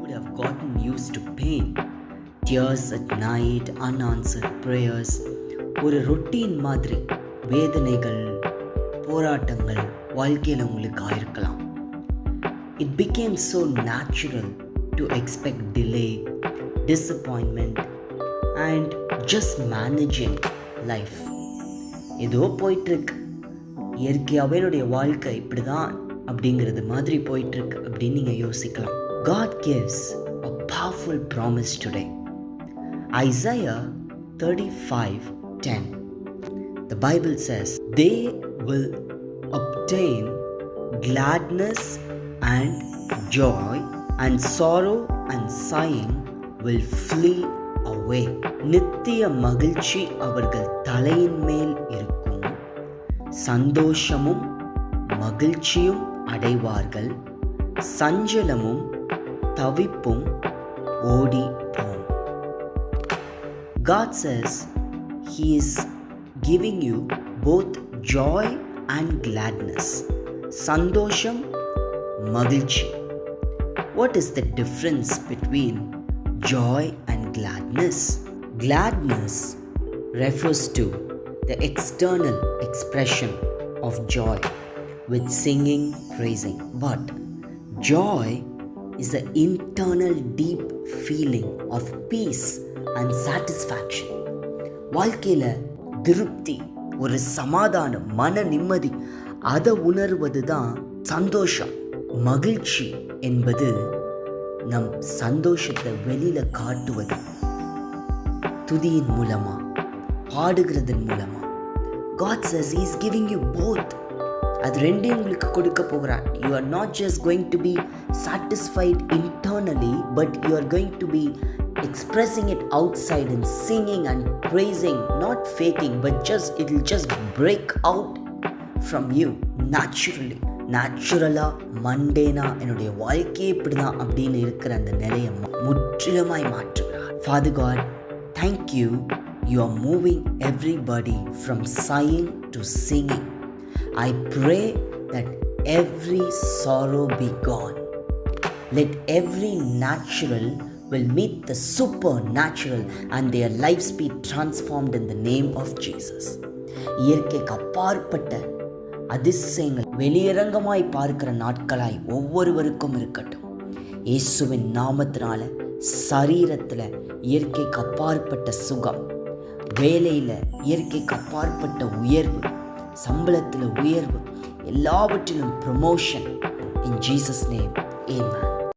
would have gotten used to pain, tears at night, unanswered prayers. ஒரு routine மாதிரி வேதனைகள், போராட்டங்கள் வாழ்க்கையில் உங்களுக்கு ஆயிருக்கலாம். It became so natural to expect delay, disappointment and just managing life. ஏதோ போயிட்டுருக்கு, இயற்கையாகவே என்னுடைய வாழ்க்கை இப்படிதான் அப்படிங்கிறது மாதிரி போயிட்டுருக்கு அப்படின்னு நீங்கள் யோசிக்கலாம். God gives a powerful promise today. Isaiah 35:10. The Bible says, they will obtain gladness and joy, and sorrow and sighing will flee away. நித்திய மகிழ்ச்சி அவர்கள் தலையின் மேல் இருக்கும், சந்தோஷமும் மகிழ்ச்சியும் அடைவார்கள், சஞ்சலமும் தவிப்பும் ஓடி போம். God says He is giving you both joy and gladness. சந்தோஷம், மகிழ்ச்சி. What is the difference between joy and gladness? Gladness refers to the external expression of joy with singing, praising. But joy is the internal deep feeling of peace and satisfaction. வாழ்க்கையில் திருப்தி, ஒரு சமாதானம், மன நிம்மதி, அதை உணர்வது தான் சந்தோஷம். மகிழ்ச்சி என்பது நம் சந்தோஷத்தை வெளியில் காட்டுவது, துதியின் மூலமா, பாடுகிறதன் மூலமா. God says He is giving you both. அது ரெண்டையும் உங்களுக்கு கொடுக்க போகிறார். You are not just going to be satisfied internally, but you are going to be expressing it outside and singing and praising, not faking, but it will just break out from you naturally. நேச்சுரலாக, மண்டேனா என்னுடைய வாழ்க்கையே இப்படிதான் அப்படின்னு இருக்கிற அந்த நிலையை முற்றிலுமாய் மாற்றுகிறார். Father God, thank you. You are moving everybody from sighing to singing. I pray that every sorrow be gone. Let every natural will meet the supernatural and their lives be transformed in the name of Jesus. இயற்கைக்கு அப்பாற்பட்ட அதிசயங்கள் வெளியரங்கமாய் பார்க்கிற நாட்களாய் ஒவ்வொருவருக்கும் இருக்கட்டும். இயேசுவின் நாமத்தினால சரீரத்தில் இயற்கைக்கு அப்பாற்பட்ட சுகம், வேலையில் இயற்கைக்கு அப்பாற்பட்ட உயர்வு, சம்பளத்தில் உயர்வு, எல்லாவற்றிலும் promotion. In Jesus' name, amen.